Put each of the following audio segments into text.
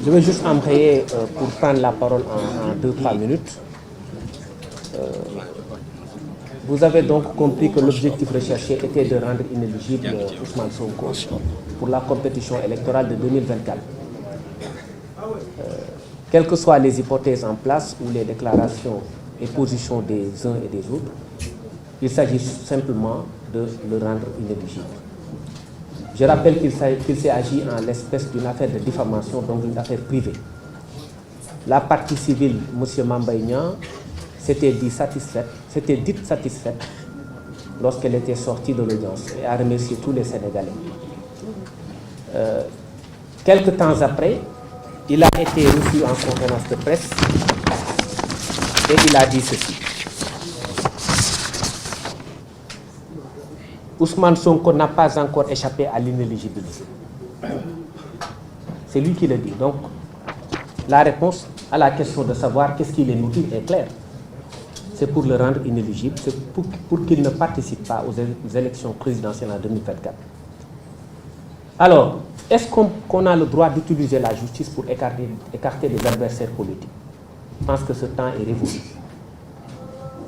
Je vais juste embrayer pour prendre la parole en 2-3 minutes. Vous avez donc compris que l'objectif recherché était de rendre inéligible Ousmane Sonko pour la compétition électorale de 2024. Quelles que soient les hypothèses en place ou les déclarations et positions des uns et des autres, il s'agit simplement de le rendre inéligible. Je rappelle qu'il s'est agi en l'espèce d'une affaire de diffamation, donc une affaire privée. La partie civile, M. Mamba Niang, s'était dite satisfaite lorsqu'elle était sortie de l'audience et a remercié tous les Sénégalais. Quelque temps après, il a été reçu en conférence de presse et il a dit ceci. Ousmane Sonko n'a pas encore échappé à l'inéligibilité. C'est lui qui le dit. Donc, la réponse à la question de savoir qu'est-ce qui les motive est claire. C'est pour le rendre inéligible, c'est pour qu'il ne participe pas aux élections présidentielles en 2024. Alors, est-ce qu'on a le droit d'utiliser la justice pour écarter des adversaires politiques? Je pense que ce temps est révolu.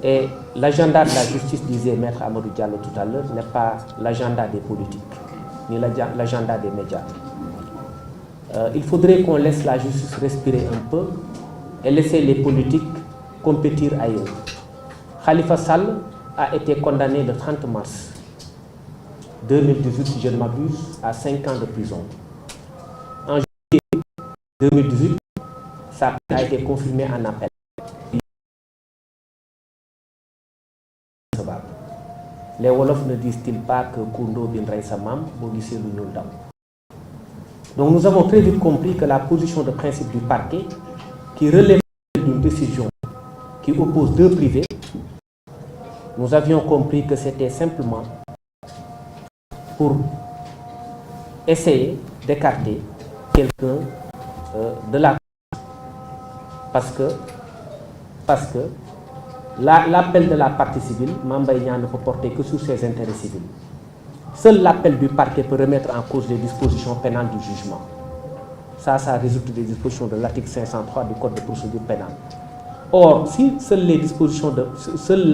Et l'agenda de la justice, disait Maître Amadou Diallo tout à l'heure, n'est pas l'agenda des politiques, ni l'agenda des médias. Il faudrait qu'on laisse la justice respirer un peu et laisser les politiques compétir ailleurs. Khalifa Sall a été condamné le 30 mars 2018, si je ne m'abuse, à 5 ans de prison. En juillet 2018, sa peine a été confirmée en appel. Les Wolofs ne disent-ils pas que Koundo bin Samam, Bogisé Lunyuldam. Donc nous avons très vite compris que la position de principe du parquet, qui relève d'une décision qui oppose deux privés, nous avions compris que c'était simplement pour essayer d'écarter quelqu'un de la... Parce que l'appel de la partie civile, Mamba Niang ne peut porter que sur ses intérêts civils. Seul l'appel du parquet peut remettre en cause les dispositions pénales du jugement. Ça résulte des dispositions de l'article 503 du Code de procédure pénale. Or, si seul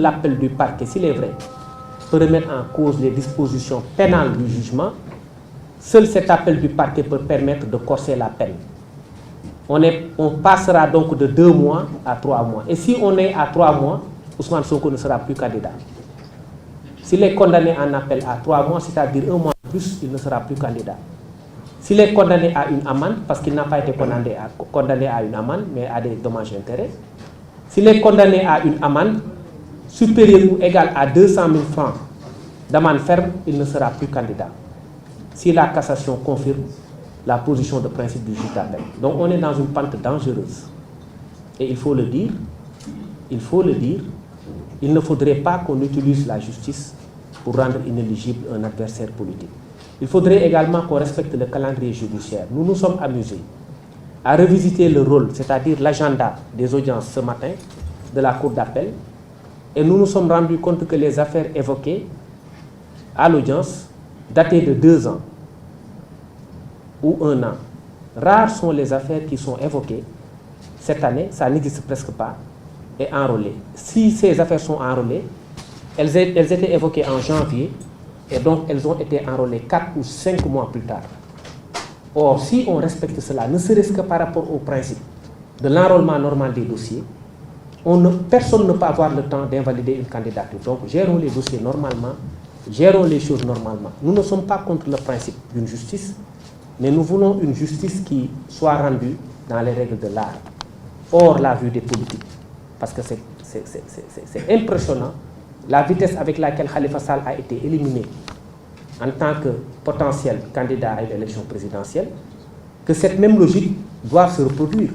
l'appel du parquet, s'il est vrai, peut remettre en cause les dispositions pénales du jugement, seul cet appel du parquet peut permettre de corser la peine. On passera donc de 2 mois à 3 mois. Et si on est à 3 mois, Ousmane Sonko ne sera plus candidat. S'il est condamné en appel à 3 mois, c'est-à-dire 1 mois de plus, il ne sera plus candidat. S'il est condamné à une amende, parce qu'il n'a pas été condamné à une amende, mais à des dommages et intérêts, s'il est condamné à une amende supérieure ou égale à 200 000 francs d'amende ferme, il ne sera plus candidat. Si la cassation confirme la position de principe du juge d'appel. Donc on est dans une pente dangereuse. Et il faut le dire, il ne faudrait pas qu'on utilise la justice pour rendre inéligible un adversaire politique. Il faudrait également qu'on respecte le calendrier judiciaire. Nous nous sommes amusés à revisiter le rôle, c'est-à-dire l'agenda des audiences ce matin de la Cour d'appel, et nous nous sommes rendus compte que les affaires évoquées à l'audience dataient de 2 ans ou 1 an. Rares sont les affaires qui sont évoquées cette année, ça n'existe presque pas, et enrôlées. Si ces affaires sont enrôlées, elles étaient évoquées en janvier, et donc elles ont été enrôlées 4 ou 5 mois plus tard. Or, si on respecte cela, ne serait-ce que par rapport au principe de l'enrôlement normal des dossiers, personne ne peut avoir le temps d'invalider une candidature. Donc, gérons les dossiers normalement, gérons les choses normalement. Nous ne sommes pas contre le principe d'une justice, mais nous voulons une justice qui soit rendue dans les règles de l'art, hors la vue des politiques. Parce que c'est impressionnant la vitesse avec laquelle Khalifa Sall a été éliminé en tant que potentiel candidat à une élection présidentielle, que cette même logique doit se reproduire.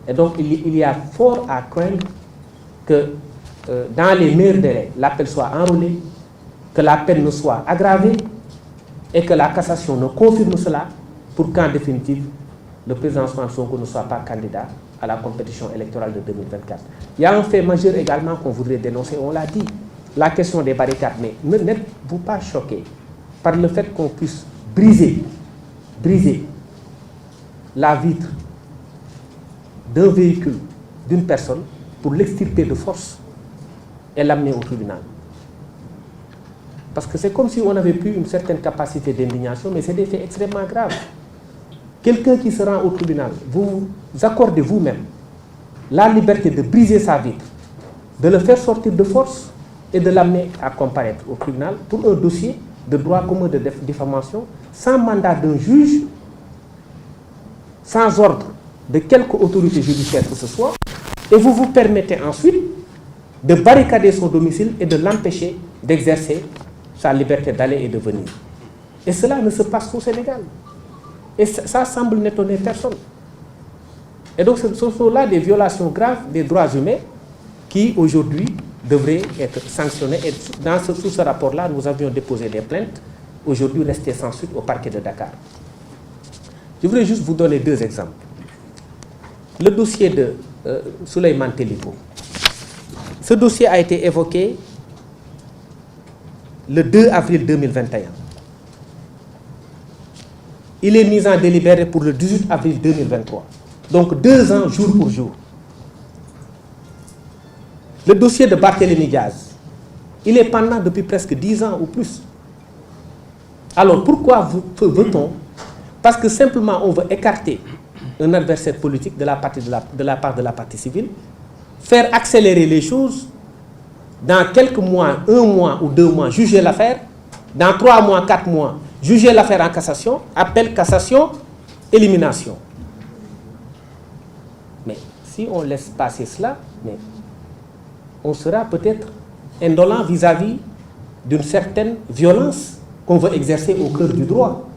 Et donc il y a fort à craindre que dans les meilleurs délais, l'appel soit enrôlé, que la peine ne soit aggravée et que la cassation ne confirme cela pour qu'en définitive, le président Ousmane Sonko ne soit pas candidat à la compétition électorale de 2024. Il y a un fait majeur également qu'on voudrait dénoncer, on l'a dit, la question des barricades. Mais n'êtes-vous pas choqués par le fait qu'on puisse briser la vitre d'un véhicule, d'une personne, pour l'extirper de force et l'amener au tribunal. Parce que c'est comme si on avait plus une certaine capacité d'indignation, mais c'est des faits extrêmement graves. Quelqu'un qui se rend au tribunal, vous accordez vous-même la liberté de briser sa vitre, de le faire sortir de force et de l'amener à comparaître au tribunal pour un dossier de droit commun de diffamation, sans mandat d'un juge, sans ordre de quelque autorité judiciaire que ce soit, et vous vous permettez ensuite de barricader son domicile et de l'empêcher d'exercer sa liberté d'aller et de venir. Et cela ne se passe qu'au Sénégal. Et ça semble n'étonner personne. Et donc ce sont là des violations graves des droits humains qui aujourd'hui devraient être sanctionnées. Et sous ce rapport-là, nous avions déposé des plaintes, aujourd'hui restées sans suite au parquet de Dakar. Je voudrais juste vous donner deux exemples. Le dossier de Souleymane Teliko. Ce dossier a été évoqué le 2 avril 2021. Il est mis en délibéré pour le 18 avril 2023. Donc 2 ans, jour pour jour. Le dossier de Barthélémy Diaz, il est pendant depuis presque 10 ans ou plus. Alors pourquoi veut-on? Parce que simplement on veut écarter un adversaire politique de la part de la partie civile, faire accélérer les choses, dans quelques mois, 1 mois ou 2 mois, juger l'affaire, dans 3 mois, 4 mois, juger l'affaire en cassation, appel, cassation, élimination. Mais si on laisse passer cela, on sera peut-être indolent vis-à-vis d'une certaine violence qu'on veut exercer au cœur du droit.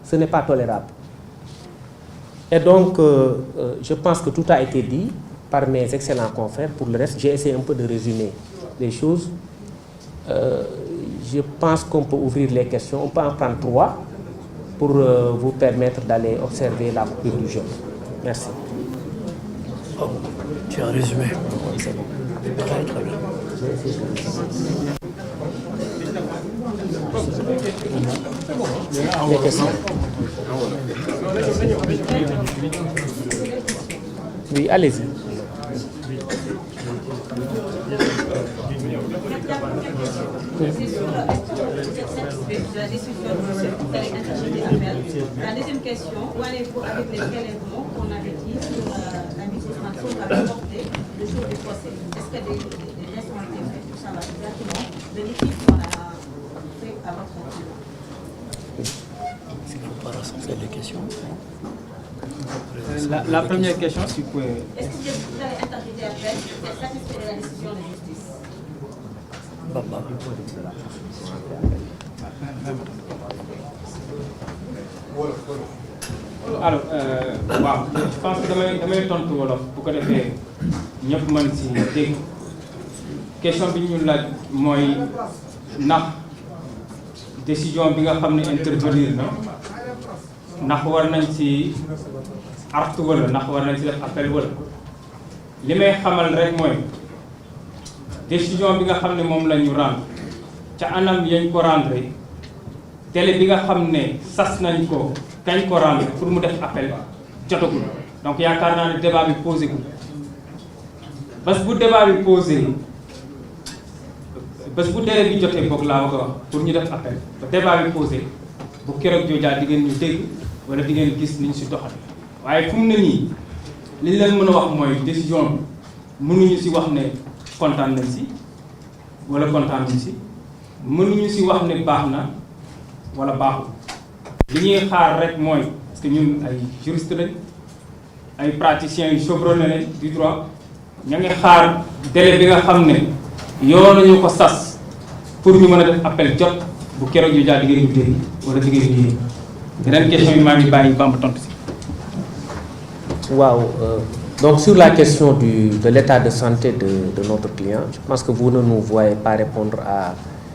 Ce n'est pas tolérable. Et donc, je pense que tout a été dit par mes excellents confrères. Pour le reste, j'ai essayé un peu de résumer les choses. Je pense qu'on peut ouvrir les questions. On peut en prendre 3 pour vous permettre d'aller observer la coupure du jeu. Merci. Oh, tu as résumé. C'est bon. Très, très bien. Les questions. Oui, allez-y. La décision vous allez interjeter appel. La deuxième question, où allez-vous avec les prélèvements qu'on avait dit sur la mise au transport qui va porter le jour du procès? Est-ce que des gestes ont été faits pour savoir exactement le litige qu'on a fait à votre client? Est-ce qu'il ne faut pas rassembler les questions? La première question, c'est quoi? Est-ce que vous allez interjeter appel? Vous êtes satisfait de la décision de justice? Baba. Alors, waaw je pense que damay tontu wolof bu ko defee ñëpp mën si dégg question bi ñu laaj mooy ndax décision bi nga xam ne intervenir na ndax war nañ si artu wala ndax war nañ si def appel wala li may xamal rek mooy décision bi nga xam ne moom la ñu rendre ca anam yañ ko rendre délai bi nga xam ne sas nañ ko kañ ko rendre pour mu def appel jotagul donc yaakaar naa ne débat bi posé gu bés bu débat bi posé bés bu délai bi jotee boog laa ko wax pour ñu def appel ba débat bi posé bu keroog joojaa di ngeen ñu dégg wala di ngeen gis ni ñu si doxal waaye fu mu ne nii li ñu leen mën a wax mooy décision bi mënuñu si wax ne kontaan nañ si wala kontaan nañ si mënuñu si wax ne baax na wala baaxul li ñuy xaar rek mooy parce que ñun ay juriste lañ ay praticiens yu chevronnés lañ du droit ña ngi xaar délai bi nga xam ne yoon nañu ko sas pour ñu mën a def appel jot bu keroog yu jaar di ngeen ñu dégg wala di ngeen ñu yéeg yeneen question yi maa ngi bàyyi Bamba tontu si. Waaw, donc sur la question de l'état de santé de notre client, je pense que vous ne nous voyez pas répondre à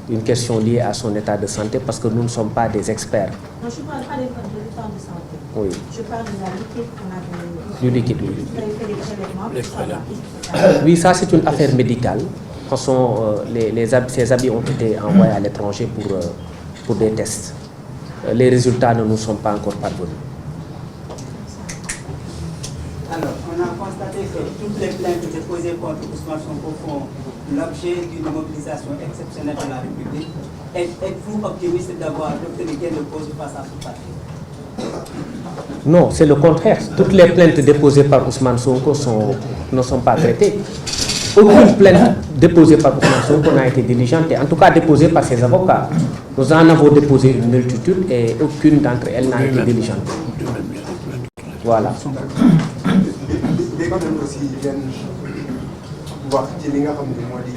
une question liée à son état de santé parce que nous ne sommes pas des experts. Non, je ne parle pas de l'état de santé. Oui. Je parle de la liquide qu'on avait. Du liquide, oui. Vous avez fait des prélèvements pour savoir. Oui, ça c'est une affaire médicale. Ces habits ont été envoyés à l'étranger pour des tests. Les résultats ne nous sont pas encore parvenus. Alors, on a constaté que toutes les plaintes déposées contre Ousmane Sonko font l'objet d'une mobilisation exceptionnelle de la République. Êtes-vous optimiste d'avoir obtenu gain de cause face à ce parti? Non, c'est le contraire. Toutes les plaintes déposées par Ousmane Sonko ne sont pas traitées. Aucune plainte déposée par Ousmane Sonko n'a été diligentée, en tout cas déposée par ses avocats. Nous en avons déposé une multitude et aucune d'entre elles n'a été diligentée. Voilà. dégg nañu aussi ngeen wax ci li nga xam ne moo di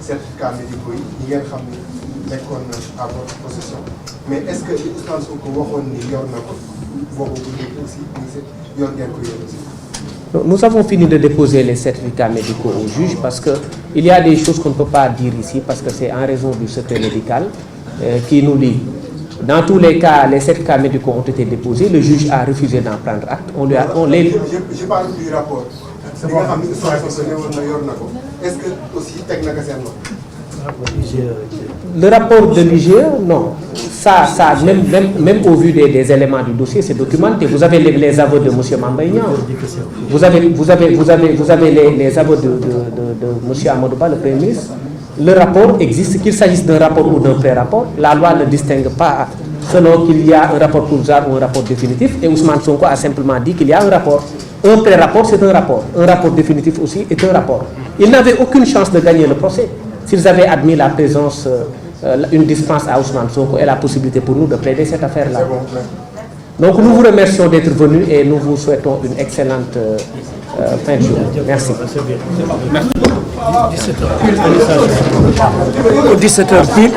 certificat médicaux yi ngeen xam ne nekkoon na à votre possession mais est-ce que li Ousmane Sonko waxoon ni yor na ko boobu bu nekk aussi yor ngeen ko yor aussi. Nous avons fini de déposer les certificats médicaux au juge parce qu'il y a des choses qu'on ne peut pas dire ici parce que c'est en raison du secret médical qui nous lie. Dans tous les cas, les certificats médicaux ont été déposés, le juge a refusé d'en prendre acte. Je parle du rapport. C'est bon. Est-ce que aussi le rapport de l'IGE, non. Ça même au vu des éléments du dossier, c'est documenté. Vous avez les aveux de M. Mambaïnian. Vous avez les aveux de M. Amadouba, le Premier ministre. Le rapport existe, qu'il s'agisse d'un rapport ou d'un pré-rapport. La loi ne distingue pas selon qu'il y a un rapport provisoire ou un rapport définitif. Et Ousmane Sonko a simplement dit qu'il y a un rapport. Un pré-rapport, c'est un rapport. Un rapport définitif aussi est un rapport. Ils n'avaient aucune chance de gagner le procès s'ils avaient admis la présence, une dispense à Ousmane Sonko et la possibilité pour nous de plaider cette affaire-là. Donc nous vous remercions d'être venus et nous vous souhaitons une excellente fin de journée. Merci. 17h. 17h pile.